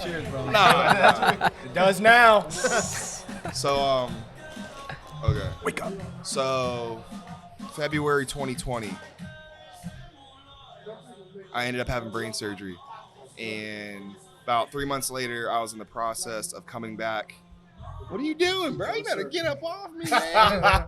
Cheers, bro. Nah. It does now. So, okay. Wake up. So, February 2020, I ended up having brain surgery. And about 3 months later, I was in the process of coming back. What are you doing, bro? You better get up off me, man.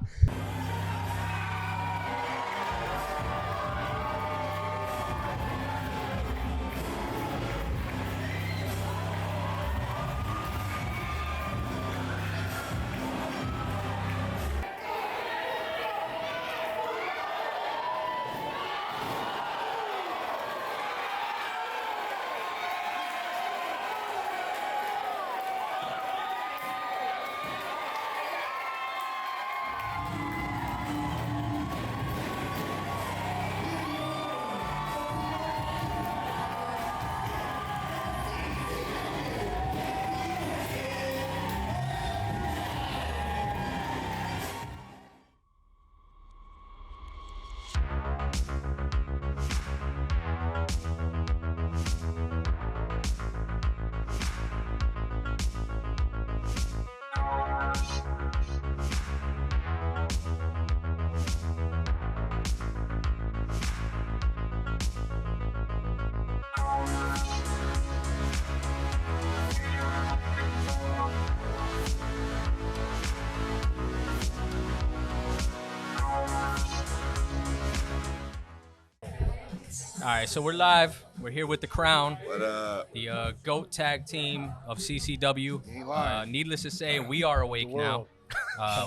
All right, so we're live. We're here with the Qrown, What up? the GOAT tag team of CCW. Ain't lying. Needless to say, we are awake now.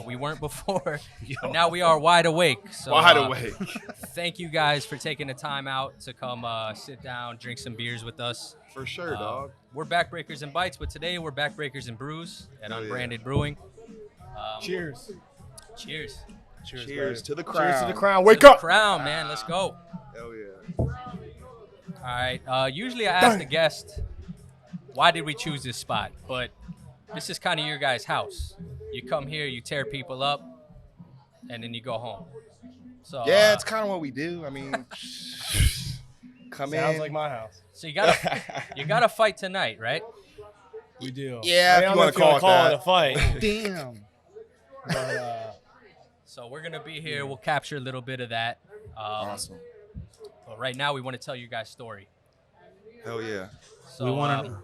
We weren't before, but now we are wide awake. So, Wide awake. Thank you guys for taking the time out to come sit down, drink some beers with us. For sure, dog. We're Backbreakers and Bites, but today we're Backbreakers and Brews at Oh, yeah. Unbranded Brewing. Cheers. Cheers. Cheers to the Qrown. Cheers to the Qrown. Wake To the up. Qrown, man. Let's go. Hell yeah. All right. Usually I ask the guest, why did we choose this spot? But this is kind of your guys' house. You come here, you tear people up, and then you go home. So Yeah, it's kind of what we do. I mean, come in. Sounds like my house. so you gotta fight tonight, right? We do. Yeah, I mean, if I you don't wanna know if call it it a fight. Damn. But, So we're gonna be here. We'll capture a little bit of that. Awesome. But right now, we want to tell you guys' story. Hell yeah. So We wanna-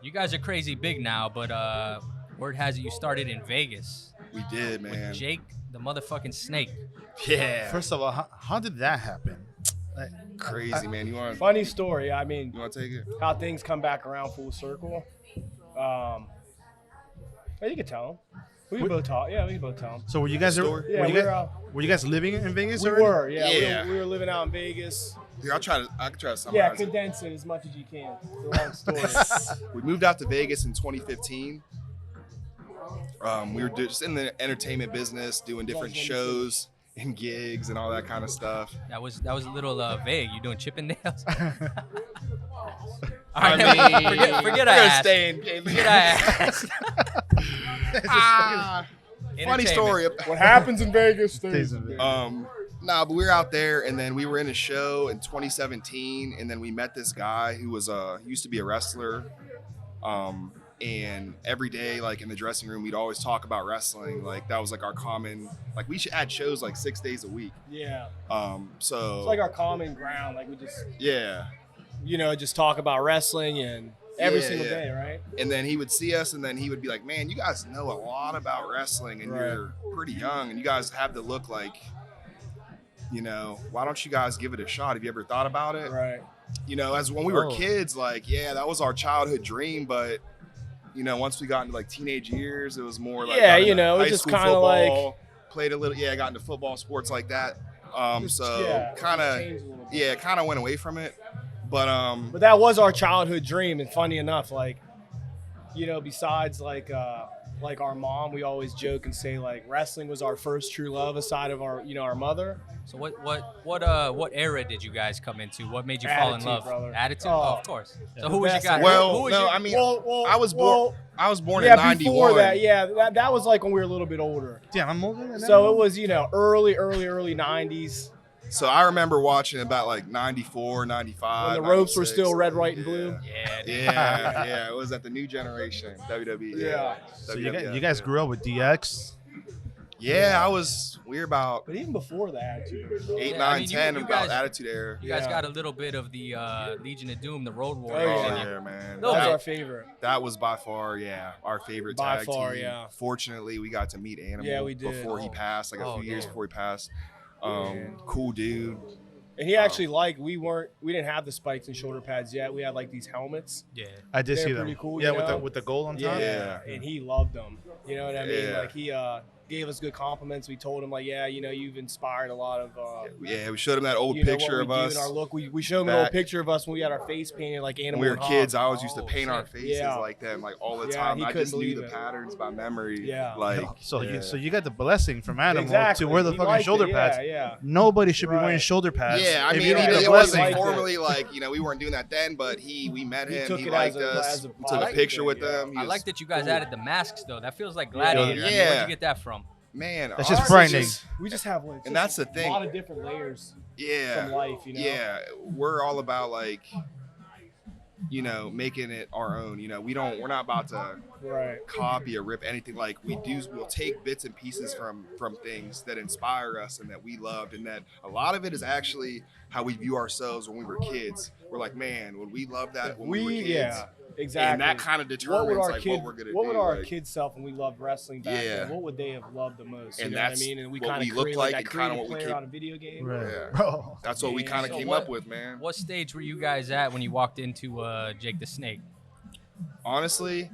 you guys are crazy big now, but word has it you started in Vegas We did, man. with Jake, the motherfucking snake. Yeah. First of all, how did that happen? Like, Crazy, man. You want funny story. I mean, to take it? how things come back around full circle. Yeah, you can tell them. We can both talk. Yeah, we can both tell them. so were you guys Story? Yeah, were you guys living in Vegas we already? were. Yeah, Yeah. We were living out in Vegas. Dude, I could try to summarize Yeah, it. condense it as much as you can. It's a long story. We moved out to Vegas in 2015. We were just in the entertainment business, doing different shows and gigs and all that kind of stuff. That was a little vague. You doing Chippendales? I mean, forget we're I gonna asked. stay in game. Forget I asked. Funny Entertainment. story. What happens in Vegas stays Stays in in Vegas. Nah, but we were out there, and then we were in a show in 2017, and then we met this guy who was used to be a wrestler. And every day, like in the dressing room, we'd always talk about wrestling. Like that was like our common. Like we should add shows like 6 days a week. Yeah. So It's like our common ground. Like we just, yeah. just talk about wrestling and every Yeah, single yeah. day, right? And then he would see us, and then he would be like, "Man, you guys know a lot about wrestling, and Right. you're pretty young, and you guys have the look like, why don't you guys give it a shot? Have you ever thought about it? Right. As when we were Oh. kids, like, yeah, that was our childhood dream, but once we got into like teenage years, it was more like Yeah, got into it was high just school kinda like- football, played a little, got into football, sports like that. So Yeah, kind changed a little bit. of, kind of went away from it, but But that was our childhood dream, and funny enough, like, besides like our mom, we always joke and say like wrestling was our first true love aside of our our mother. So what era did you guys come into? What made you fall in Attitude, love? brother. Attitude? Oh. Oh, of course. So The who was your best guy? era. well, who was no, your, I mean, Well, I was born. I was born in yeah, '91. before that, yeah, that was like when we were a little bit older. Damn, I'm older than that. So it was early '90s. So I remember watching about like 94, 95. When the ropes were 96. still red, white, and blue. Yeah, dude. Yeah. It was at the new generation, WWE. Yeah. So WWF, you guys grew up with DX. Yeah, we were about But even before the Attitude Era, 8, Yeah, 9, I mean, 10, you about guys- Attitude Era. You guys Yeah. got a little bit of the Legion of Doom, the Road Oh, Warriors yeah. in you. man. No, that was man. our favorite. That was by far, our favorite By tag far, team. yeah. Fortunately, we got to meet Animal Yeah, we did. before he passed, like a Oh, few years yeah. before he passed. Cool dude. And he actually we didn't have the spikes and shoulder pads yet. We had like these helmets. Yeah. I did They're see them. pretty cool, Yeah, you know? with the gold on top. Yeah. And he loved them. You know what I mean? Yeah. Like he gave us good compliments. We told him like, yeah, you know, you've inspired a lot of. Yeah, we showed him that old you know, picture what we of do us. and our look. We showed him an old back- picture of us when we had our face painted like When animal. we were and hog. kids, I always used to Oh, paint our shit. faces Yeah. like them, like all the Yeah, time. he I couldn't just knew believe the it. patterns by memory. Yeah. Like So yeah. you got the blessing from Animal Exactly. to wear the He fucking liked shoulder it. pads. Yeah. Nobody should be wearing Right. shoulder pads. Yeah, I if mean, you don't it get the wasn't blessing. formally like, we weren't doing that then, but we met He him. took He it liked as a- us. as a We took a positive picture thing, with yeah. him. He I was like that you guys cool. added the masks though. That feels like Gladiator. I mean, Yeah. where'd you get that from? Man, That's just ours is frightening. We just have like, And that's the thing. a lot of different layers Yeah. from life. You know. Yeah, we're all about like, making it our own. We're not about to Right. copy or rip anything. Like we'll take bits and pieces from things that inspire us and that we loved, and that a lot of it is actually how we view ourselves when we were kids. We're like, man, would we love that when we were kids? Yeah. Exactly. And that kind of determines what like kid, what we're gonna do. what would our like, kids self when we loved wrestling back Yeah. then? What would they have loved the most? You And know what I that's mean? And we what kind we of look created like that and kinda creative what we player came- on a video game. Right. Yeah. Bro. That's what we kind of So came what- up with, man. What stage were you guys at when you walked into Jake the Snake? Honestly,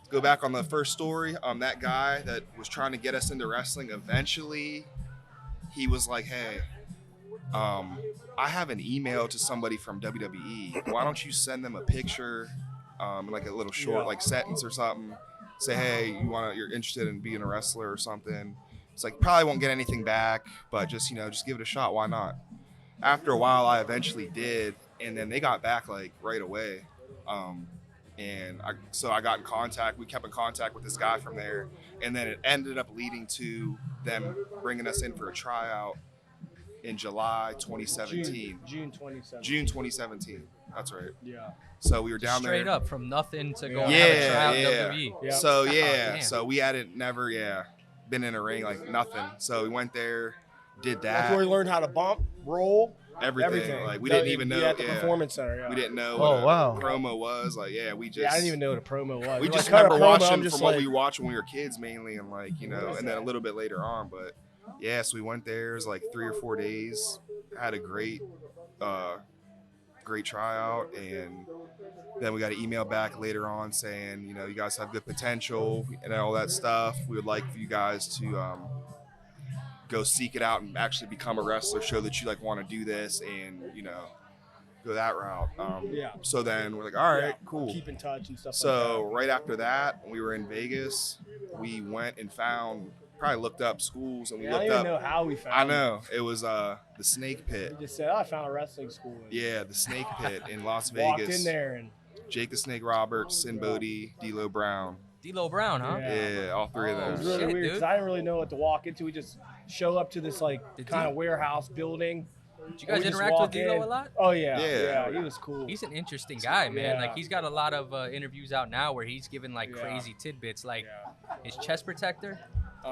to go back on the first story, that guy that was trying to get us into wrestling, eventually he was like, hey, I have an email to somebody from WWE. Why don't you send them a picture, like a little short Yeah. like sentence or something. Say, hey, you're interested in being a wrestler or something. It's like, probably won't get anything back, but just give it a shot. Why not? After a while, I eventually did, and then they got back like right away. And I got in contact. We kept in contact with this guy from there, and then it ended up leading to them bringing us in for a tryout in July 2017. June 2017. June 2017. That's right. Yeah. So we were down Straight there. up from nothing to go Yeah. have a Yeah, tryout yeah. WWE. Yeah. So Oh, damn. so we hadn't never been in a ring, like nothing. So we went there, did That's where we that, learned how to bump, roll, everything. Like we didn't even know. at the performance center. Yeah. We didn't know Oh, what a wow. promo was. Like we just. Yeah, I didn't even know what a promo was. We We're just like, "Cut a remember promo," I'm watching just from what like, we watched when we were kids mainly, and and then a little bit later on. But yeah, so we went there. It was like 3 or 4 days. Had a great tryout, and then we got an email back later on saying, you guys have good potential and all that stuff. We would like for you guys to go seek it out and actually become a wrestler, show that you want to do this, and go that route. Yeah. So then we're like, all right, yeah, cool. Keep in touch and stuff So like right after that, when we were in Vegas, we went and probably looked up schools, and that. we Yeah, I looked don't up. even know how we found I know it was the Snake Pit. We just said, I found a wrestling school. And Yeah, the Snake Pit in Las walked Vegas. in there and Jake the Snake Roberts, Sin Bodie, D'Lo Brown. D'Lo Brown, huh? Yeah. Yeah, all three of Oh, it them. was really Shit, weird dude. because I didn't really know what to walk into. We just show up to this Did kind you- of warehouse building. Did you and guys we just interact with walk D'Lo in. a lot? Oh yeah, Yeah. yeah, he was cool. He's an interesting guy, man. Yeah. Like he's got a lot of interviews out now where he's giving like Yeah. crazy tidbits, like yeah. his chest protector.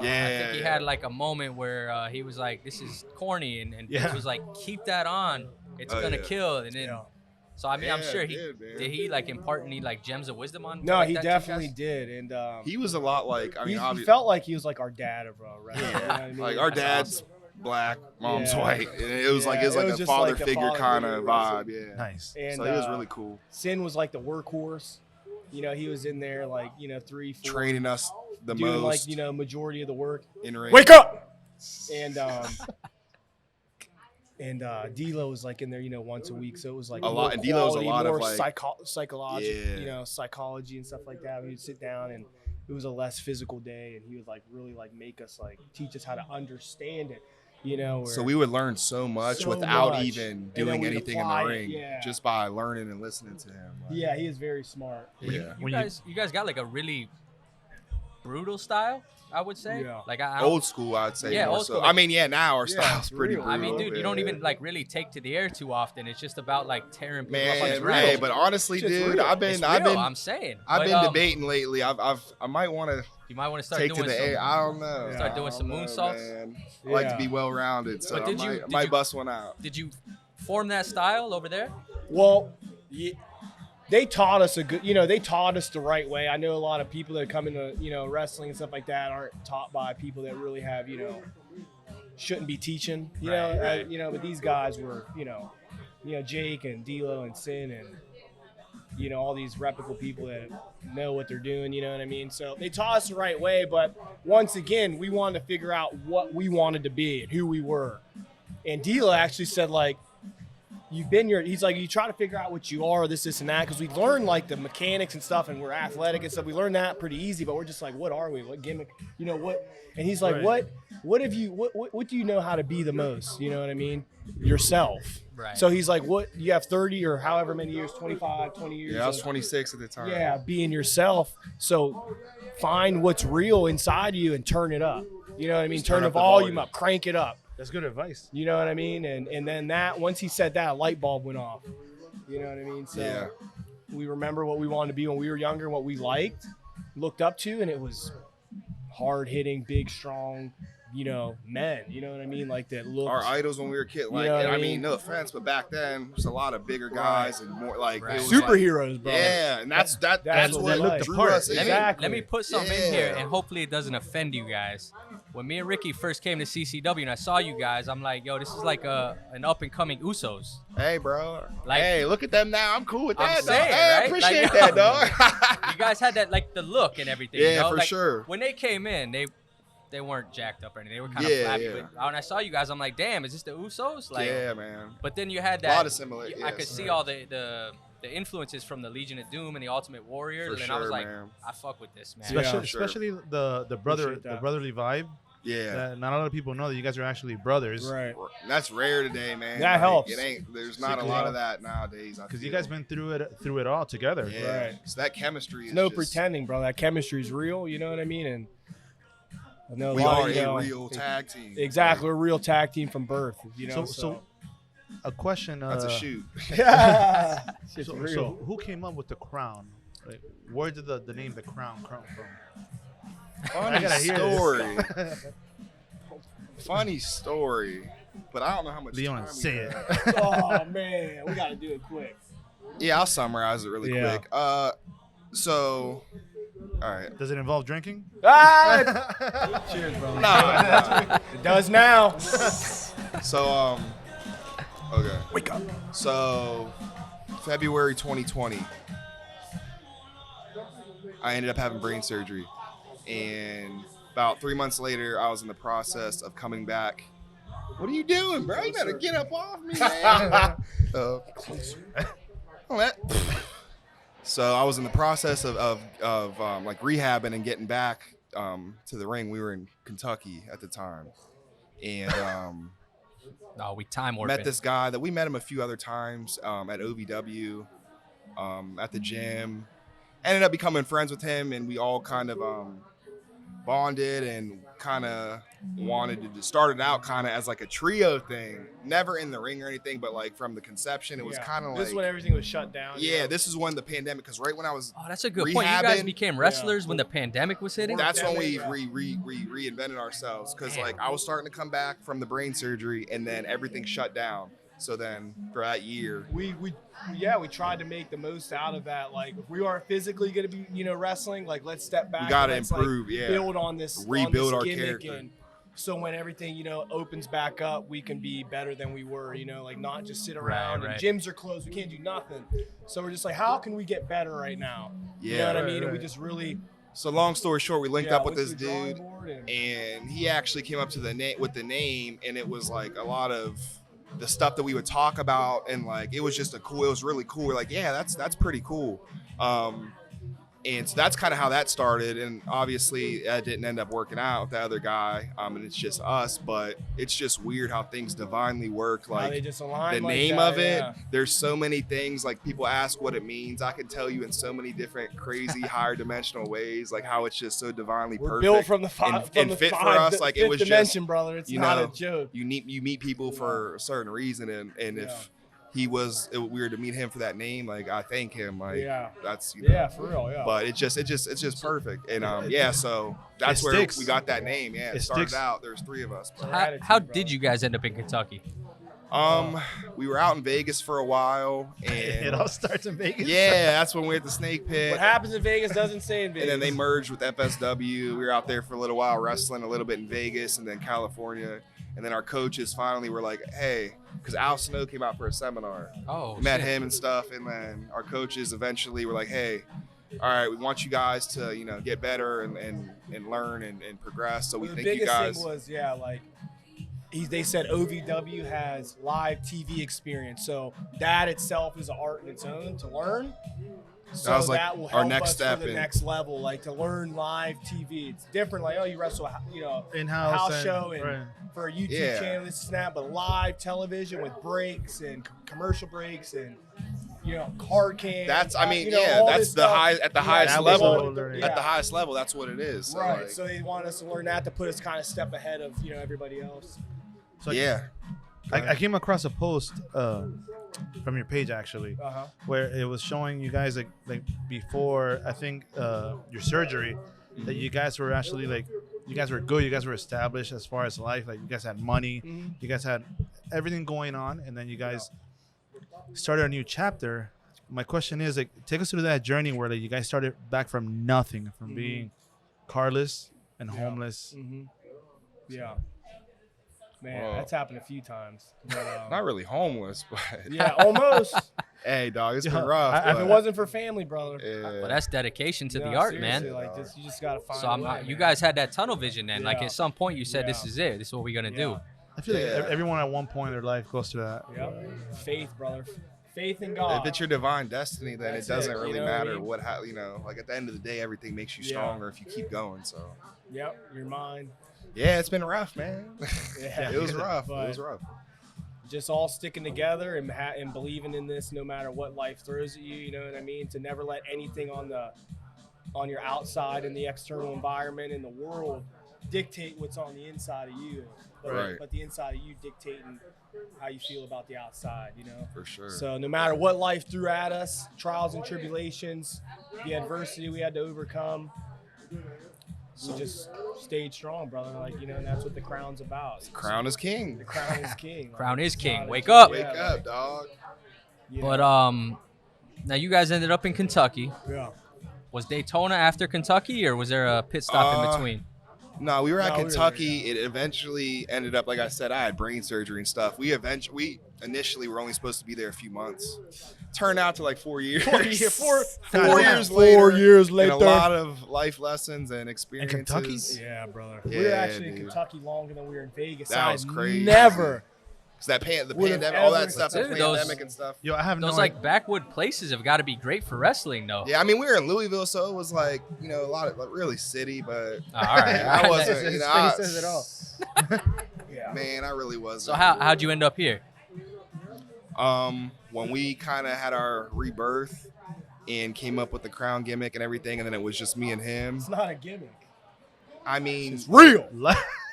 Yeah. I think he had like a moment where he was like, "This is corny," and Yeah. Vince was like, "Keep that on. It's Oh, gonna yeah. kill." And then, Yeah. so I mean, I'm Yeah, sure it he did, man. did. He like impart any like gems of wisdom on. No, like, he that to you definitely guys? did, and He was a lot like, I mean, he obviously, felt like he was like our dad of wrestling. You know what I mean? like our That's dad's awesome. black, mom's Yeah. white. And it was like Yeah, it was it like was a just father like a figure father kind figure of wrestling. vibe. Yeah. Nice. And So he was really cool. Sin was like the workhorse. He was in there like 3, 4, Training us the doing most like majority of the work. in ring. Wake up! And D'Lo was like in there, once a week, so it was like A lot- more and D'Lo was a quality, lot of, more like- psychology, Yeah. psychology and stuff like that. We'd sit down, and it was a less physical day, and he would like really like make us teach us how to understand it, where- So we would learn so much So without much. even And then doing we'd anything in apply the it, ring, yeah. just by learning and listening to him. Like, yeah, he is very smart. yeah. You guys got like a really brutal style, I would say. Yeah. Like I don't- Old school, I'd say. Yeah, more old so. school, I like- mean, yeah, now our style's pretty real. brutal. I mean, dude, you don't yeah. even like really take to the air too often. It's just about like tearing people up on Man, the ground. hey, but honestly, It's dude, real. I've It's been real, I'm saying. I've But, been debating lately. I might want to You might want to start take to doing the some. air. I don't know. Start I doing don't some know, moonsaults? man. I like to Yeah. be well rounded, so But did I you- might did you- bust one out. Did you form that style over there? Well, they taught us they taught us the right way. I know a lot of people that come into, wrestling and stuff like that aren't taught by people that really have, shouldn't be teaching, Right. but these guys were, Jake and D'Lo and Sin and, all these reputable people that know what they're doing, you know what I mean? So they taught us the right way, but once again, we wanted to figure out what we wanted to be and who we were. And D'Lo actually said, like, he's like, you try to figure out what you are, this, and that, because we learned like the mechanics and stuff, and we're athletic and stuff. We learned that pretty easy, but we're just like, what are we? What gimmick? What? And he's like, Right. what do you know how to be the most? You know what I mean? Yourself. Right. So he's like, what? You have 30 or however many years, 25, 20 years. Yeah, I was of- 26 at the time. Yeah, being yourself. So find what's real inside you and turn it up. You know what I mean? Just Turn turn the up the volume volume. up, crank it up. That's good advice. You know what I mean? And then once he said that, a light bulb went off. You know what I mean? So Yeah. we remember what we wanted to be when we were younger, what we liked, looked up to, and it was hard hitting, big, strong, men. You know what I mean? Like that look. Our idols when we were kids, like, know what and I I mean, mean? no offense, but back then there's a lot of bigger guys and more like Right. it was like- Superheroes, bro. yeah, and that's That's what what drew looked us the in. part. Let me, Exactly. let me put something in here, Yeah. and hopefully it doesn't offend you guys. When me and Ricky first came to CCW and I saw you guys, I'm like, yo, this is like an up and coming Usos. Hey, bro. Like- hey, look at them now. I'm cool with I'm that. dog. saying, Hey, I right? appreciate Like, that, yo. dog. You guys had that like the look and everything. Yeah, you know? for Like, sure. When they came in, they weren't jacked up or anything. They were kind Yeah, of flabby. yeah. But when I saw you guys, I'm like, damn, is this the Usos? Like, yeah, man. But then you had A that. lot of similar. I could see all the influences from the Legion of Doom and the Ultimate Warrior, For and I was sure, like, man. I fuck with this, man. Yeah. Especially the Appreciate that. brotherly vibe. Yeah. That not a lot of people know that you guys are actually brothers. Right. That's rare today, man. That Like, helps. It ain't. There's not a Sick, lot yeah. of that nowadays. Because you guys been through it all together. Yeah. Right. So that chemistry is No just, pretending, bro. That chemistry is real. You know what I mean? And I know a We lot are of, a real tag team. Exactly, we're a real tag team from birth. So a question. That's a shoot. yeah, it's So, real. so who came up with the crown? Like, where did the name the crown come from? Funny gotta hear this. story. Funny story. But I don't know how much Leon, time we say it. have. Oh man, we gotta do it quick. Yeah, I'll summarize it really Yeah. quick. So, all right. Does it involve drinking? Ah! Cheers, bro. Nah. It does now. So, okay. Wake up. So, February 2020, I ended up having brain surgery. And about 3 months later, I was in the process of coming back. What are you doing, bro? You better get up off me, man. So I was in the process of like rehabbing and getting back to the ring. We were in Kentucky at the time. And No, we time warping. met this guy that we met him a few other times at OVW, at the gym. Ended up becoming friends with him, and we all kind of bonded and kind of wanted to start it out kind of as like a trio thing. Never in the ring or anything, but like from the conception, it was Yeah. kind of like. This is when everything was shut down. Yeah, this is when the pandemic, because right when I was, Oh, that's a good point. You guys rehabbing. became wrestlers when the pandemic was hitting. that's when we Yeah. reinvented ourselves, because Damn. like I was starting to come back from the brain surgery, and then everything shut down. So then for that year, we tried to make the most out of that. Like, if we aren't physically going to be, wrestling, like, let's step back. we got to and let's, like, improve. Yeah, build on this, Rebuild on our this gimmick, character. and so when everything opens back up, we can be better than we were. Like, not just sit around. right. And gyms are closed, we can't do nothing. So we're just like, how can we get better right now? You know Yeah. what I Right, mean? And we right. just really So long story short, we linked up with went this to the drawing dude, board and he actually came up to the with the name, and it was like a lot of the stuff that we would talk about, and like it was just it was really cool. We're like, yeah, that's pretty cool. And so that's kind of how that started. And obviously it didn't end up working out with the other guy. And it's just us, but it's just weird how things divinely work. How Like they just align the like name that, of it, yeah. there's so many things, like people ask what it means. I can tell you in so many different crazy higher dimensional ways, like how it's just so divinely We're perfect. built from the and fit for us. Like it was dimension, just, brother. It's you not know, a joke. you meet people for a certain reason, and Yeah. if we were to meet him for that name, like I thank him, like Yeah. that's Yeah, for real. Yeah. but it's just perfect. And so that's It where sticks. we got that name. Yeah, it It started sticks. out there's 3 of us. How, Gratitude, how brother. did you guys end up in Kentucky? We were out in Vegas for a while, It and all starts in Vegas. yeah, that's when we were at the Snake Pit. What happens in Vegas doesn't stay in And Vegas. then they merged with FSW. We were out there for a little while wrestling, a little bit in Vegas and then California. And then our coaches finally were like, hey, because Al Snow came out for a seminar. Oh, We met shit. him and stuff. And then our coaches eventually were like, hey, all right, we want you guys to, get better and learn and progress. So we the think you biggest guys. thing was, they said OVW has live TV experience. So that itself is an art in its own to learn. So That was, like, that will our help next us step for the in- next level, like to learn live TV. It's different, like, oh, you wrestle, In-house house and- show and right. for a YouTube Yeah. channel, this and that, but live television with breaks and commercial breaks and card cam. That's, all that's this the stuff. high at the Yeah, highest that was level. all learning. At the highest level, that's what it is. So, Right. like, So they want us to learn that to put us kind of step ahead of everybody else. So yeah. I came across a post from your page actually, Uh-huh. where it was showing you guys like before I think your surgery, that you guys were actually you guys were good, you guys were established as far as life, like you guys had money, you guys had everything going on, and then you guys started a new chapter. My question is, take us through that journey where you guys started back from nothing, from being carless and homeless. Mm-hmm. Yeah. Man, Whoa. that's happened a few times. But, Not really homeless, but yeah, almost. hey, dog, it's Yeah, been rough. I- If but- it wasn't for family, brother. yeah. Well, that's dedication to No, the art, seriously, man. Like you just gotta find. So a way, you man. guys had that tunnel vision then. Like Yeah. at some point you said, this Yeah. is it. This is what we're going to do. Yeah. I feel like Yeah. everyone at one point in their life goes through that. Yep. Faith, brother. Faith in God. If it's your divine destiny, then That's it doesn't it, really you know what I matter mean? what, like at the end of the day, everything makes you Yeah. stronger if you keep going. So, Yep, your mind. yeah, it's been rough, man. Yeah. It was rough. But It was rough. just all sticking together and believing in this, no matter what life throws at you. You know what I mean? To never let anything on your outside in the external environment in the world dictate what's on the inside of you. Right. But the inside of you dictating how you feel about the outside. For sure. So no matter what life threw at us, trials and tribulations, the adversity we had to overcome, we just stayed strong, brother. And that's what the crown's about. Crown is king. The crown is king. Crown is it's king. not a Wake joke. up. Wake Yeah, up, dog. yeah, But now you guys ended up in Kentucky. yeah. Was Daytona after Kentucky, or was there a pit stop in between? No, we were at No, we were Kentucky. there, It eventually ended up, like I said, I had brain surgery and stuff. We initially were only supposed to be there a few months. Turned out to like 4 years. 4 years, four 4 years four later. years And later. a lot of life lessons and experiences. Kentucky? Yeah, brother. Yeah, we were actually in dude. Kentucky longer than we were in Vegas. That I was crazy. Never. Because the Would've pandemic, all ever- that stuff, the Dude, those- pandemic and stuff. Yo, I have Those no like backwood places have got to be great for wrestling, though. Yeah, I mean, we were in Louisville, so it was like, a lot of, like, really city, but All right. I wasn't, His I- face says it all. Yeah. man, I really wasn't. So how'd you end up here? When we kind of had our rebirth and came up with the Qrown gimmick and everything, and then it was just me and him. It's not a gimmick. I mean, It's real.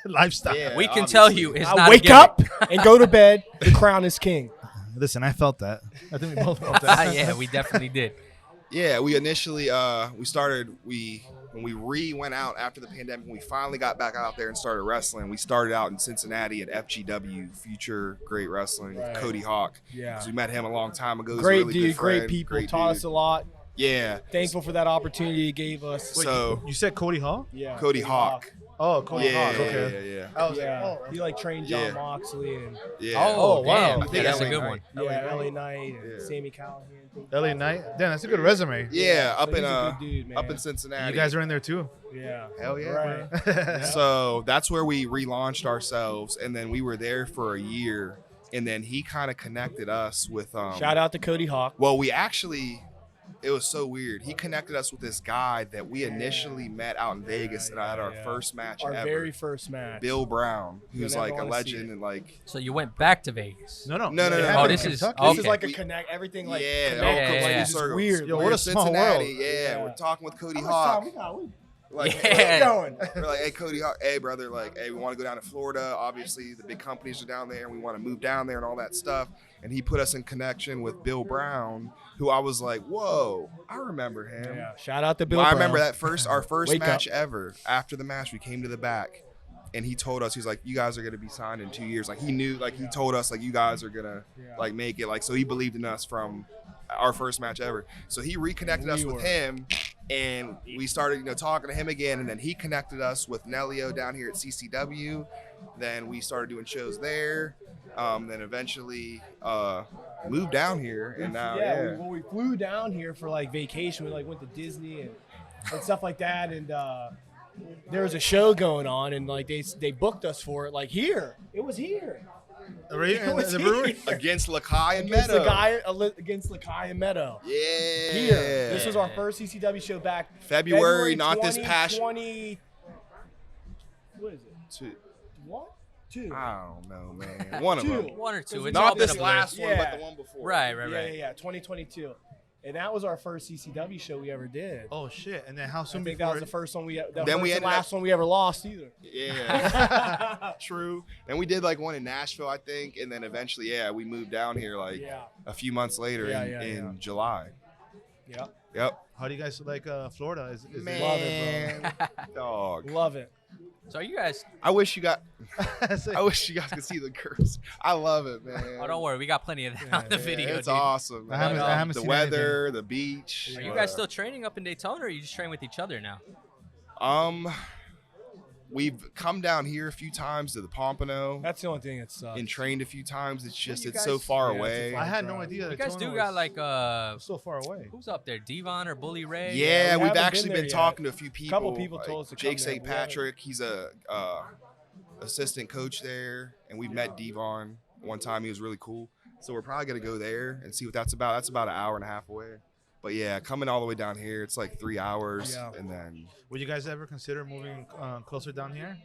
Lifestyle. yeah, We can obviously. tell you it's I not wake a gimmick. up and go to bed. The crown is king. Listen, I felt that. I think we both felt that. Yeah, we definitely did. Yeah, we initially when we went out after the pandemic, when we finally got back out there and started wrestling, we started out in Cincinnati at FGW, Future Great Wrestling, with Right. Cody Hawk. Yeah. 'Cause we met him a long time ago. He's a Great really dude, good great friend, people. great Taught dude. us a lot. Yeah. Thankful for that opportunity he gave us. Wait, So- you said Cody Hall? Yeah. Cody Hawk. Oh, Cody Yeah, Hawk. Okay. yeah. I was Yeah. like, oh, He trained John Yeah. Moxley and Yeah. Oh, wow. damn. I think Yeah, that's a LA good Knight. one. LA Knight and Yeah. Sammy Callahan. LA Knight. Damn, that's a good resume. Yeah, So up he's in a good dude, man. up in Cincinnati. You guys are in there too. Yeah. Hell yeah, Right. bro. So that's where we relaunched ourselves, and then we were there for a year, and then he kind of connected us with. Shout out to Cody Hawk. Well, we actually it was so weird. He connected us with this guy that we initially met out in Vegas and at our first match Our ever. very first match. Bill Brown, who's You'll like never a wanna see legend it. and like So you went back to Vegas. No. Oh, this is This okay. is like a connect. Everything like yeah, connected, all yeah, comes yeah, full yeah. It's circle. weird. Yo, We're what in a small Cincinnati. world. Yeah, we're talking with Cody How much Hawk. time we got? Like, Yeah. Where we going? we're like, hey, Cody Hawk, hey, brother, like, hey, we want to go down to Florida. Obviously, the big companies are down there, and we want to move down there and all that stuff. And he put us in connection with Bill Brown, who I was like, whoa, I remember him. Yeah. Shout out to Bill. Well, I Brown. remember that our first Wake match up. ever. After the match, we came to the back, and he told us, he's like, you guys are gonna be signed in 2 years. Like he knew, like he told us, like you guys are gonna like make it. Like so, he believed in us from our first match ever. So he reconnected us with him, and we started, talking to him again. And then he connected us with Nelio down here at CCW. Then we started doing shows there. Then eventually moved down here, and now we flew down here for like vacation. We like went to Disney and stuff like that, and there was a show going on, and like they booked us for it. Like here, it was here. Right here It in was the brewery. here. against Lakai and Against Meadow. against Lakai and Meadow. Yeah. Here, this was our first CCW show back February, not this past. 2020. What is it? Two. One, two. I don't know, man. One of Two. them. One or two. It's Not all been this a blur. last one, Yeah. but the one before. Right. Yeah, 2022. And that was our first CCW show we ever did. Oh shit! And then how I soon think before? that was the first one we. Then we the ended last one we ever lost either. Yeah. True. And we did like one in Nashville, I think, and then eventually, we moved down here like Yeah. a few months later in July. Yeah. Yep. How do you guys like Florida? Is it- Man, dog. Love it. So you guys, I wish you guys Say- could see the girls. I love it, man. oh, don't worry, we got plenty of that on the Yeah, video. it's dude. awesome. I haven't- man. I haven't the seen weather, the beach. Are you guys still training up in Daytona, or you just train with each other now? We've come down here a few times to the Pompano That's the only thing that sucks. and trained a few times. It's just you it's so guys- far Yeah, away. it's a I had no idea. You that guys Daytona do got was like so far away. who's up there? Devon or Bully Ray? Yeah, we we've haven't actually been been there talking to a few people. Couple people told us to Jake come there, St. but we haven't. Patrick, he's a assistant coach there, and we've met Devon one time. He was really cool. So we're probably gonna go there and see what that's about. That's about an hour and a half away. But yeah, coming all the way down here, it's like 3 hours, Yeah. and then Would you guys ever consider moving closer down here?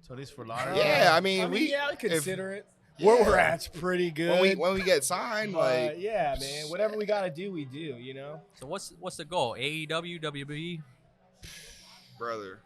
So at least for Lara. yeah, I mean, we I'd consider it. yeah. Where we're at's pretty good. when we get signed, like yeah, man. Whatever we gotta do, we do. You know. So what's the goal? AEW, WWE? brother.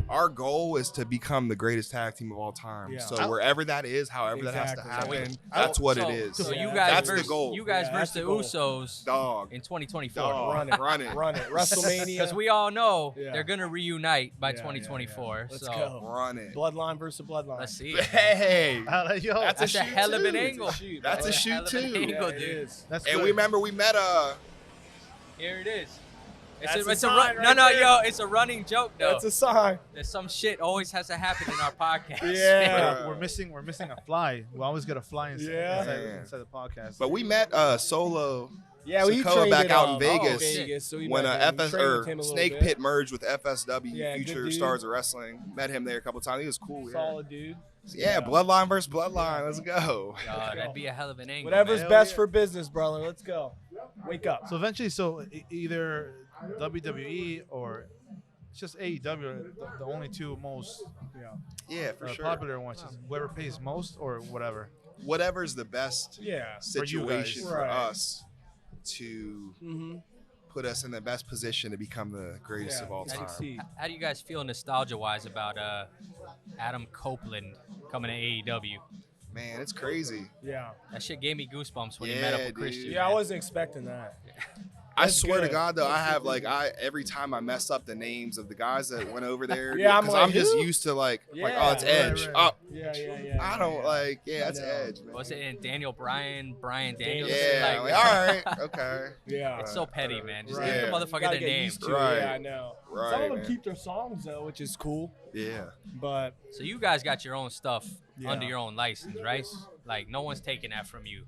Our goal is to become the greatest tag team of all time. Yeah. So wherever that is, however that has to Exactly. happen, So that's what so- it is. So Yeah. you guys That's the versus goal. you guys Yeah, versus that's the the goal. Usos Dog. in 2024. Dog. Run it. Run it. Run it. WrestleMania. Because we all know Yeah. they're gonna reunite by Yeah, 2024. Let's so go. Run it. Bloodline versus bloodline. let's see. Hey. Yo, That's That's a shoot hell of an too. angle. It's a shoot, That's bro. a shoot hell of an too. angle, it dude. is. that's And good. we remember we met Here it is. That's a It's sign no, right no, there. yo, it's a running joke though. That's a sign. There's some shit always has to happen in our podcast. Yeah. We're missing a fly. We always get a fly inside, Yeah. inside the podcast. but we met Solo Yeah, we Sokoa trained back at, out in Vegas. Vegas. So we when met him. We FS trained with or him a little Snake bit. Pit merged with FSW, Yeah, good Future dude. Stars of Wrestling. Met him there a couple times. He was cool. Yeah. Solid dude. Yeah, Bloodline versus Bloodline. Let's go. That'd be a hell of an angle. Whatever's man. best for business, brother. Let's go. Wake up. So eventually, either WWE or it's just AEW are the only two most Yeah, for sure. popular ones. Just whoever pays most or whatever. Whatever's the best Yeah. situation guys. for Right. us to Mm-hmm. put us in the best position to become the greatest of all time. Succeed. How do you guys feel nostalgia-wise about Adam Copeland coming to AEW? Man, it's crazy. Yeah. That shit gave me goosebumps when he Yeah, met up with dude. Christian. Yeah, I man. wasn't expecting that. I That's swear to good. God, though, I have like every time I mess up the names of the guys that went over there. Yeah, I'm because like, I'm just who? used to like oh, it's Yeah, Edge. right. Oh, Yeah. I don't like. Yeah, it's I know. Edge, man. Was it in Daniel Bryan Daniels? Yeah, Like, like, all right, okay. Yeah. it's so petty, man. Just Right. give the Yeah. motherfucker Gotta their get name. used to it. Right. Yeah, I know. Right, Some of them man. keep their songs though, which is cool. Yeah. But So you guys got your own stuff Yeah. under your own license, right? Like no one's taking that from you.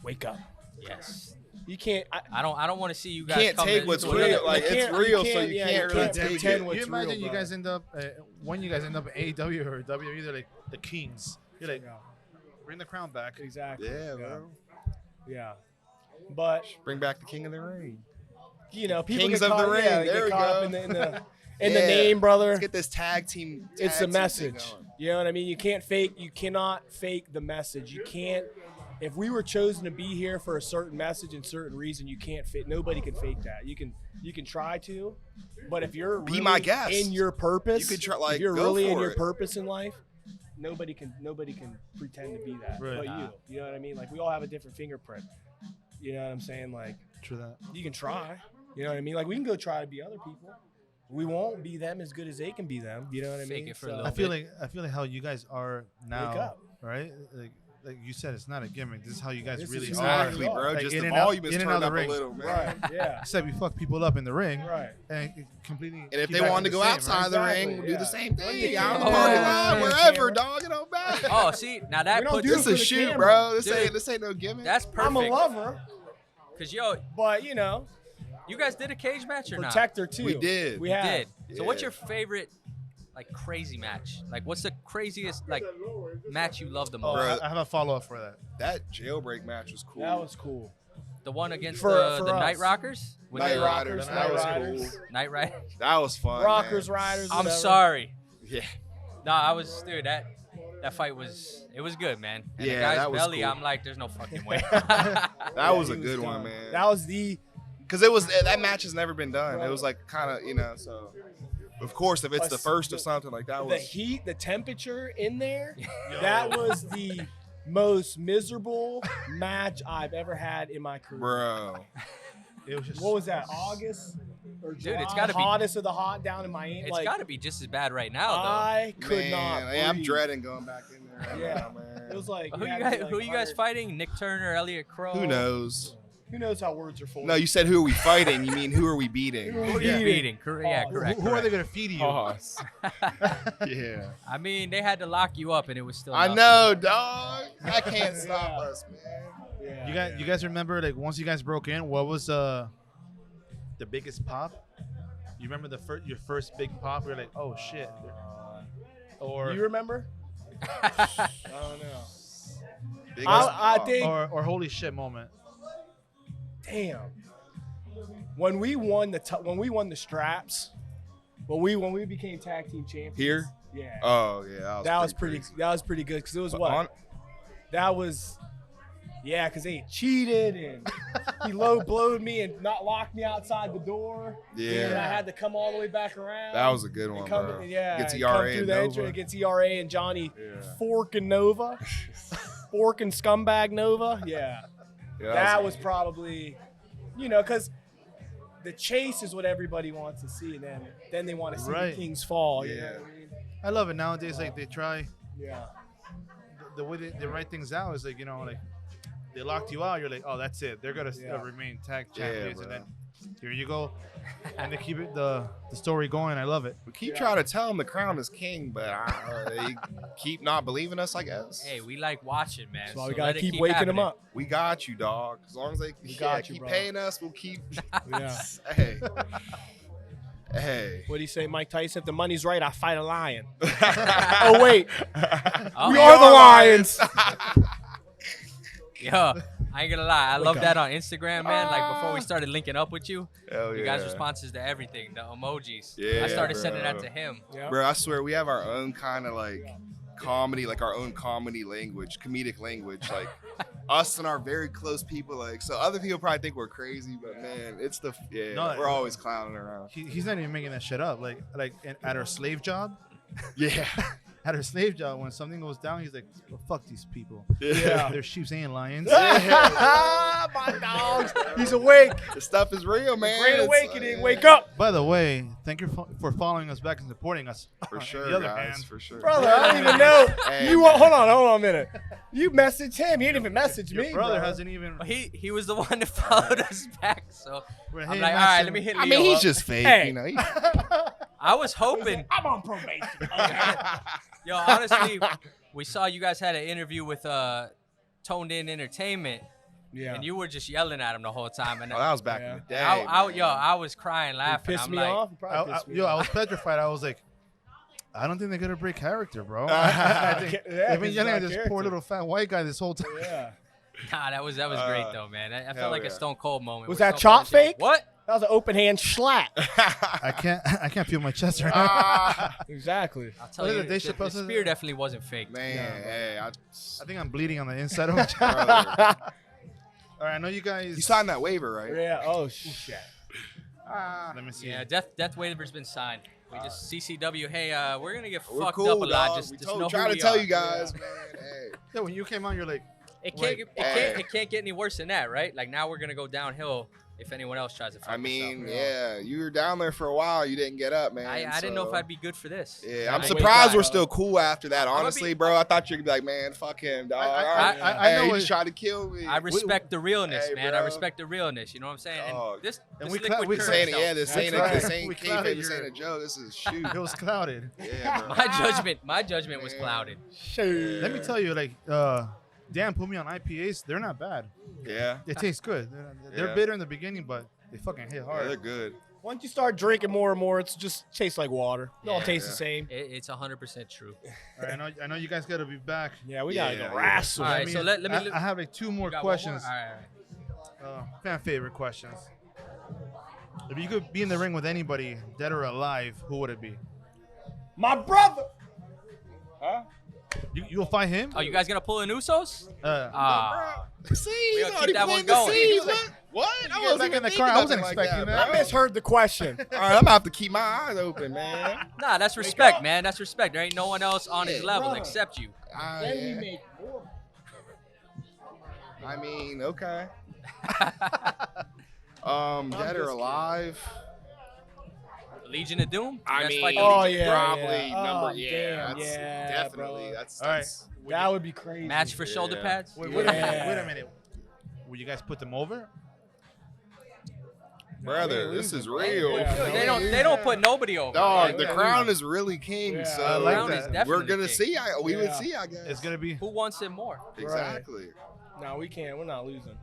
wake up. Yes. You can't. I don't want to see you guys Can't come take to what's to real. another- Like You it's can't- real, you so can't- you yeah, can't you really can't take pretend it. what's You imagine real, you bro. guys end up when you guys end up at AEW or WWE, they're like the kings. You're like, Yeah. bring the crown back. Exactly. Yeah, bro. Yeah. But Bring back the King of the Ring. you know, people Kings get of the caught, Ring. yeah, There get we caught up go. in the Yeah. name, brother. Let's get this tag team. It's the thing message. going. You know what I mean? You cannot fake the message. You can't. If we were chosen to be here for a certain message and certain reason, you can't fake. Nobody can fake that. You can try to, but if you're Be really my guest. in your purpose, You could try, like, if you're go really in for your it. purpose in life, nobody can pretend to be that. Right. But you know what I mean? Like we all have a different fingerprint. You know what I'm saying? Like True that. you can try. You know what I mean? Like we can go try to be other people. We won't be them as good as they can be them. You know what I Fake mean? it for a little I feel like how you guys are now, up. right? Like you said, it's not a gimmick. This is how you guys This really is are. Exactly, bro. Like, Just in the and out- volume is in and turned out the up a ring. little, man. Right. Yeah. Except we fuck people up in the ring, Right. and it completely. And if keep they back wanted to the go same, outside right? the Exactly, ring, we'll do yeah. the same Don't thing. get Out in the you- parking Oh, lot, yeah. wherever, dog. It don't matter. Oh, see, now that We don't puts do it This for is the shoot, camera. bro. Dude. This ain't no gimmick. that's perfect. I'm a lover, Cause yo, but you know, you guys did a cage match or not? protector too. We did. We You have. did. So what's Yeah. your favorite like crazy match? Like what's the craziest like match you love the Oh, most? Bro. I have a follow up for that. That jailbreak match was cool. That was cool. The one against For the us. Night Rockers? With Night the- Riders. Night That was Riders. cool. Night Riders. That was fun. Rockers, man. Riders. I'm whatever. sorry. Yeah. No, I was dude, that fight was good, man. And Yeah, the guy's that was belly, cool. I'm like, there's no fucking way. That was he a good one, done. man. That was the. Because that match has never been done. It was like kind of, so. Of course, if it's the first or something like that The was. heat, the temperature in there, that was the most miserable match I've ever had in my career. Bro. It was just. What was that? August or July? it's gotta be- hottest of the hot down in Miami. It's like, got to be just as bad right now, though. I could Man, not. yeah, I'm breathe. dreading going back in there. Right Yeah. now, man. It was like Who you you had to guys be, like, who you guys 100 fighting? Nick Turner, Elliot Crow? Who knows? Who knows how words are formed? No, you said who are we fighting? You mean who are we beating? Who are Yeah. you beating? Yeah, Oh, correct. Who are they correct. gonna feed you? Us. Yeah. I mean, they had to lock you up, and it was still. I nothing. know, dog. That can't stop us, man. Yeah. You guys remember like once you guys broke in, what was the biggest pop? You remember your first big pop? You're like, oh shit. Or You remember? I don't know. Biggest I pop. think. or holy shit moment. Damn. When we won the straps, when we became tag team champions. Here? Yeah. Oh yeah, that was crazy. pretty good because it was But what? That was. Yeah, because they cheated and he low blowed me and not locked me outside the door. Yeah. And I had to come all the way back around. That was a good and one, come, bro. Yeah. Against and ERA come through and the Nova. entrance against ERA and Johnny Yeah. Fork and Nova. Fork and Scumbag Nova. Yeah. Yeah, That was probably, because the chase is what everybody wants to see, and then they want to see Right. the Kings fall. You know Yeah. what I mean? I love it nowadays. Like they try Yeah. the way they write things out is like like they locked you out. You're like, oh, that's it. They're gonna Yeah. remain tag Yeah, champions, and bro. then here you go, and they keep the story going. I love it. We keep Yeah. trying to tell them the crown is king, but they keep not believing us, I guess. Hey, we like watching, man. That's why we so gotta let it keep waking them happening. up. We got you, dog. As long as they got you, keep bro. paying us, we'll keep. Yeah. Hey. Hey. What do you say, Mike Tyson? If the money's right, I fight a lion. Oh wait, Oh, we are the lions. Yo, I ain't gonna lie. I love up. that on Instagram, man. Like before we started linking up with you, Hell you guys' yeah. responses to everything, the emojis. Yeah, I started sending bro. that to him. Yeah. Bro, I swear we have our own kind of like comedy, like our own comedy language, comedic language, like us and our very close people. Like, so other people probably think we're crazy, but man, it's No, we're always clowning around. He's not even making that shit up. Like at our slave job, Yeah. at our slave job, when something goes down, he's like, well, fuck these people. Yeah. They're sheep and lions. My dogs. He's awake. The stuff is real, man. Great It's awakening. like- Wake up, By the way, thank you for following us back and supporting us. For On sure, the other guys. hand, For sure. brother. I don't even know. Hey, You man. hold on a minute. You messaged him. He didn't even message your me. brother bro. hasn't even. He was the one that followed us back. So We're I'm hitting like, all Max right, and- let me hit I Leo mean, he's up. just fake, Hey. you know. I was hoping. I'm on probation. Yo, honestly, we saw you guys had an interview with Toned In Entertainment, Yeah. and you were just yelling at him the whole time. And Oh, that was back in the day. I was crying, laughing. Pissed I'm me like, off. You probably pissed me I off. was petrified. I was like, I don't think they're gonna break character, bro. Yeah, They've been 'cause yelling at it's this not poor character. little fat white guy this whole time. Yeah. Nah, that was great though, man. I felt like a Stone Cold moment. Was We're that so chop finished. fake? What? That was an open hand slap. I can't feel my chest right now. Exactly. I'll tell What you, did Dave the Chappelle say? spear definitely wasn't fake. Man, hey, I think I'm bleeding on the inside of my chest. All brother. right, I know you guys. You signed that waiver, right? Yeah. Oh shit. Let me see. Yeah, death waiver's been signed. We just CCW. Hey, we're gonna get We're fucked cool, up a lot. dog. Just We know trying who to tell we are. you guys, man. Hey. Yeah, when you came on, you're like, It can't get any worse than that, right? Like now we're gonna go downhill if anyone else tries to fuck I us mean, up. yeah, you were down there for a while. You didn't get up, man. I didn't know if so- I'd be good for this. Yeah, I'm I- surprised we're God. still cool after that. gonna Honestly, be- bro, I thought you'd be like, man, fuck him, dog. I know he what- just tried to kill me. I respect the realness, Hey, man. bro. I respect the realness. You know what I'm saying? Dog. And this And liquid we courage saying it, helps. yeah, this That's ain't right. this ain't We kayfabe, clouded this your- ain't a joke. This is shoot. it was clouded. Yeah, bro. My judgment was Man. clouded. Shit. Let me tell you, like, Dan put me on IPAs. They're not bad. Yeah, They taste good. They're Yeah. bitter in the beginning, but they fucking hit yeah, hard. they're good. Once you start drinking more and more, it's just tastes like water. It all Yeah. tastes the same. It's 100% true. All right, I know you guys got to be back. Yeah, we gotta Yeah, go yeah. wrestle. All right, so let me. I have like two more You got one questions. All right. Fan favorite questions. If you could be in the ring with anybody, dead or alive, who would it be? My brother. Huh? You'll fight him? Oh, you guys gonna pull in Usos? See, We he's gotta already keep that one planting the going. seeds. What? I get back wasn't in even the thinking car. I wasn't nothing like expecting that, I bro. misheard the question. All right, I'm gonna have to keep my eyes open, man. Nah, that's respect, man. That's respect. There ain't no one else on his Yeah, level brother. except you. Then we I mean, okay. Dead or alive? Legion of Doom. You I guys mean, fight the Oh, Legion of yeah. Doom? probably Oh, number. damn, That's yeah, definitely. bro. That's All right. That would be crazy. Match for shoulder Yeah. pads. Wait, Yeah. wait a minute. Will you guys put them over? brother. This is real. Yeah, Dude, no, they don't put nobody over. Dog, man. the crown is really king. Yeah, so I like Crown that. is definitely we're gonna king. see. We would Yeah. see. I guess It's gonna be. Who wants it more? exactly. No, we can't. We're not losing.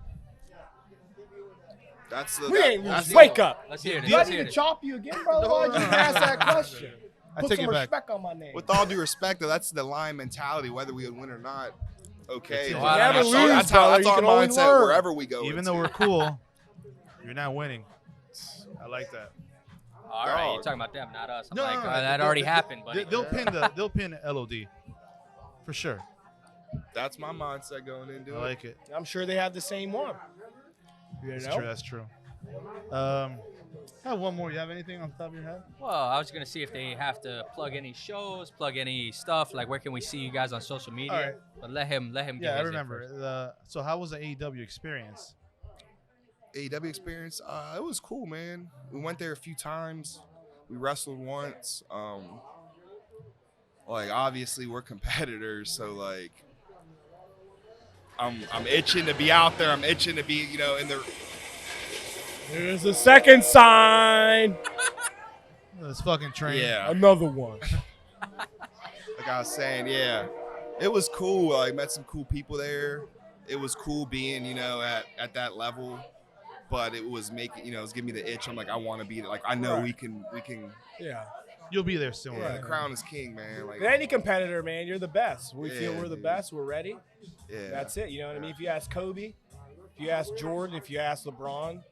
That's the. We ain't that's losing. Wake up. Let's hear this. Do I Let's need hear to this. chop you again, brother? No, Why'd no, you no, ask no, that no, no. question? I Put take some it back. respect on my name. With all due respect, though, that's the line mentality. Whether we would win or not, okay. You never That's lose, our- that's brother. that's You our can only mindset learn. wherever we go. Even into. though we're cool, you're not winning. I like that. All right, you're Dog. talking about them, not us. I'm No, like, no, no, that already happened, buddy. They'll pin LOD for sure. that's my mindset going into I it. like it. I'm sure they have the same one. You That's know? true. That's true. I have one more. You have anything on top of your head? Well, I was gonna see if they have to plug any shows, plug any stuff. Like, where can we see you guys on social media? All right. But let him. Give Yeah, I his remember. info. So how was the AEW experience? AEW experience, it was cool, man. We went there a few times. We wrestled once. Like obviously we're competitors, so like I'm itching to be out there. I'm itching to be, in the There's the second sign. This fucking train. yeah. Another one. Like I was saying, yeah. It was cool. I met some cool people there. It was cool being, at that level. But it was making, it was giving me the itch. I'm like, I want to be like, I know Right. we can. Yeah. You'll be there soon. Yeah, Right. the crown is king, man. Like, With any competitor, man, you're the best. We feel Yeah, we're the dude. best. We're ready. yeah. That's it. You know what I mean? If you ask Kobe, if you ask Jordan, if you ask LeBron,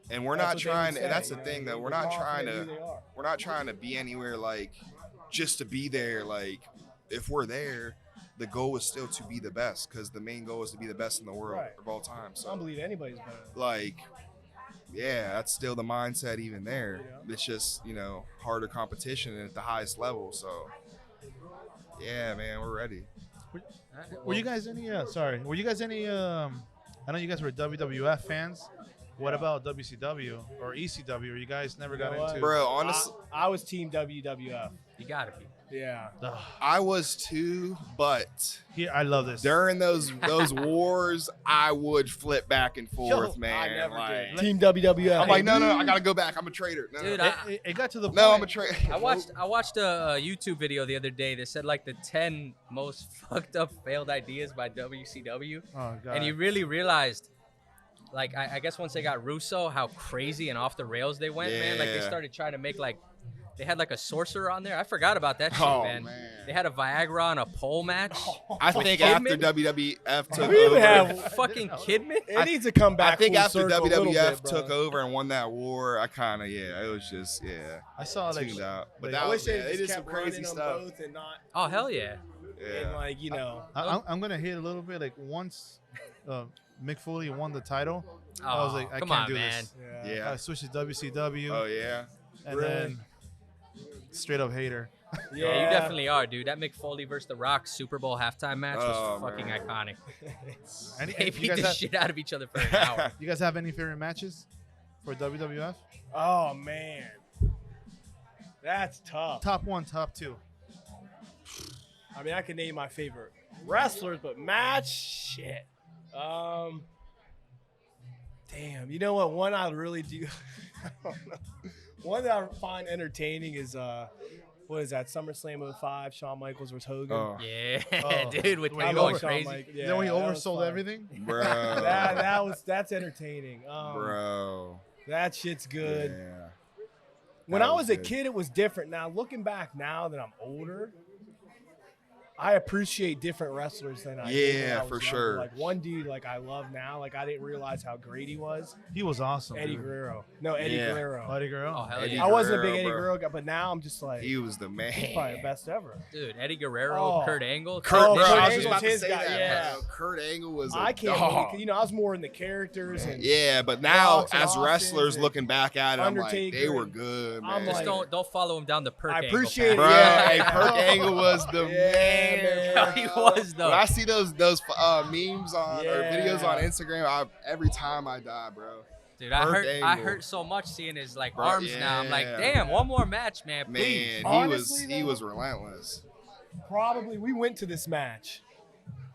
And we're that's not what they trying. would And that's say, the you thing, know? though. We're They're not trying confident to. who they are. We're not trying to be anywhere like just to be there. Like if we're there, the goal is still to be the best because the main goal is to be the best in the world Right. of all time. I don't So believe anybody's better. like, yeah, that's still the mindset even there. Yeah. It's just harder competition and at the highest level. So yeah, man, we're ready. Were you guys any? Sorry. Were you guys any? I know you guys were WWF fans. What about WCW or ECW? Or you guys never got You know what? into? Bro, honestly, I was team WWF. You gotta be. Yeah. Ugh. I was too, but Here, I love this. during those wars, I would flip back and forth, Yo, man. I never like, did. Team WWF. I'm like, no, I gotta go back. I'm a traitor. No, Dude, no, It got to the point. no, I'm a traitor. I watched a YouTube video the other day that said like the 10 most fucked up failed ideas by WCW, Oh god. and you really realized, like I guess once they got Russo, how crazy and off the rails they went, man. Like they Yeah. started trying to make like They had like a sorcerer on there. I forgot about that shit, Oh, man. man. They had a Viagra on a pole match. I with think Kidman? after WWF took We even over, have- Fucking Kidman? It needs to come back. I think full after circle a little WWF bit, took bro. over and won that war, I kind of it was just I saw like tuned out. But like- that I was wish they they just did some kept crazy running them stuff. both and not, Oh, hell yeah. and Yeah. like, you know. I'm gonna hit a little bit. Like once Mick Foley won the title, I was like, I come can't on, do man. this. Yeah. I switched to WCW, Oh yeah. and Really? then straight up hater. Yeah, you definitely are, dude. That Mick Foley versus The Rock Super Bowl halftime match was Oh, fucking man. iconic. Any, They you, beat guys the have, shit out of each other for an hour. you guys have any favorite matches for WWF? Oh man, that's tough. Top one, top two. I mean, I can name my favorite wrestlers, but match shit. Damn, you know what? One I really do. I don't know. One that I find entertaining is what is that? SummerSlam 05, Shawn Michaels versus Hogan. Oh, Yeah, Oh. dude, with Wait, him you going over- crazy. Yeah, then when he that was oversold fun. everything. bro. That's entertaining. Bro. That shit's good. Yeah. When That I was was a good. kid, it was different. Now, looking back now that I'm older, I appreciate different wrestlers than I did when Yeah, I was for younger. sure. Like one dude, like I love now. Like I didn't realize how great he was. He was awesome. Eddie dude. Guerrero. No, Eddie Yeah. Guerrero. Eddie Guerrero. Oh, hell Eddie yeah. I wasn't a big Guerrero, Eddie bro. Guerrero guy, but now I'm just like, He was the man. he's probably the best ever. Dude, Eddie Guerrero, Oh. Kurt Angle. Kurt, Oh, bro, Kurt I was just Angle's about to his say guy, that. yeah. Bro. Kurt Angle was a I can't dog. believe, I was more in the characters and Yeah, but now Ross and as Austin wrestlers and looking back at it, I'm like, Undertaker they were and- good, man. I'm Just like- don't follow him down the Perk I Angle appreciate it. path. Bro, Yeah. hey, Perk Angle was the Yeah, man. man. He was, though. When I see those memes on or videos on Yeah. Instagram, every time I die, bro. Dude, Perk I Angle. hurt so much seeing his like Bro, arms now. I'm like, yeah. damn, one more match, man, please. Man, Honestly, he though- was relentless. probably we went to this match.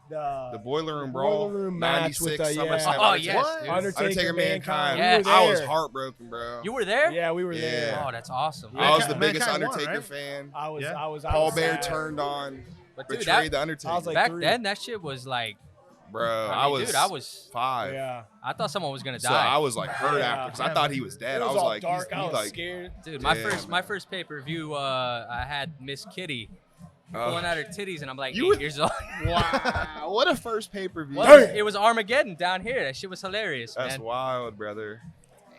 The Boiler Room the Brawl, Boiler Room match 96 with the- SummerSlam. yeah. Oh, Undertaker- yes, dude. Undertaker, Mankind. Yes. We were I was there. heartbroken, bro. You were there? Yeah, we were Yeah. there. Oh, that's awesome. I was the Mankind- biggest Mankind won, Undertaker right? fan. I was. Yeah. I was. Paul was Bear sad. turned on, But dude, betrayed the Undertaker. I was like back three. then, that shit was like, bro, I mean, I dude, I was 5. Yeah. I thought someone was gonna So die. I was like hurt Yeah. after because I thought he was dead. It I was was all like, dark. he's I was like, scared. Dude, my Damn, my man. first pay per view, I had Miss Kitty oh. pulling out her titties, and I'm like You 8 were- years old. Wow, what a first pay per view. Well, it was Armageddon down here. That shit was hilarious, That's man. wild, brother.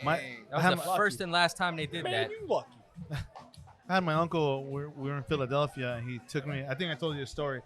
My- Dang. That was I the had my- first and last time they did Man, that. you lucky. I had my uncle. We were in Philadelphia, and he took me. I think I told you the story.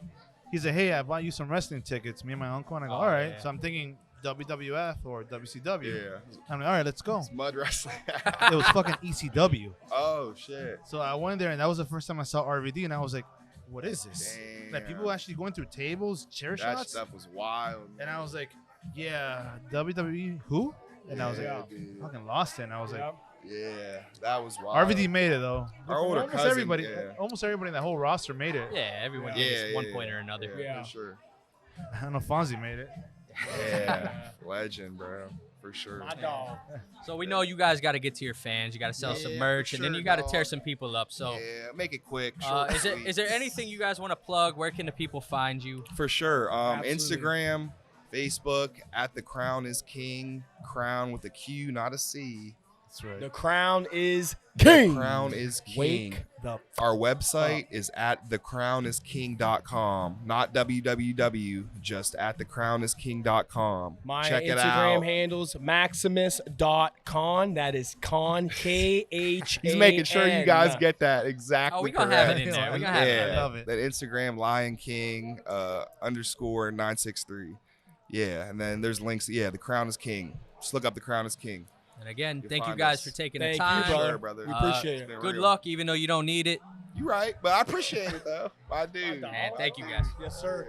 He said, "Hey, I bought you some wrestling tickets." Me and my uncle, and I go, Oh, "All right." yeah. So I'm thinking WWF or WCW. Yeah, I'm like, "All right, let's go." it's mud wrestling. It was fucking ECW. Oh shit. So I went there, and that was the first time I saw RVD, and I was like, "What is this?" Like Damn. people actually going through tables, chair That shots, stuff was wild. and I was like, "Yeah, WWE who?" And I was like, Yeah. dude. "Fucking lost it." And I was like, Yep. Yeah, that was wild. "RVD made it though." Our older almost cousin, everybody, yeah. almost everybody in that whole roster made it. Yeah, everyone Yeah. did Yeah, one yeah, point yeah. or another. Yeah. for sure. I don't know, Fonzie made it. Yeah, legend, bro, for sure. My dog. So we know you guys got to get to your fans. You got to sell Yeah, some for merch, and then sure, you got to dog. tear some people up. So, Yeah, make it quick. Short, is there sweet. is there anything you guys want to plug? Where can the people find you? For sure. Absolutely. Instagram, Facebook at the Qrown is King. Qrown with a Q, not a C. That's right. The crown is king. Qrown is King. Wake the. Our website is at thecrownisking.com, not www, just at thecrownisking.com. My Check it Instagram out. handles Maximus.Khan. That is Khan, K-H-A-N. He's making sure you guys get that exactly Oh, we gonna correct. have it in there. We gonna have it in Yeah, there. love it. that Instagram Lion King _ 963. Yeah, and then there's links. Yeah, the Qrown is King. Just look up the Qrown is King. And again, You'll thank you find guys us. for taking Thank the time. you, brother. Sure, brother. We Uh, appreciate It's it. been Good real. luck, even though you don't need it. You right, but I appreciate it though. I do. dog. Man, thank you guys. Yes, sir.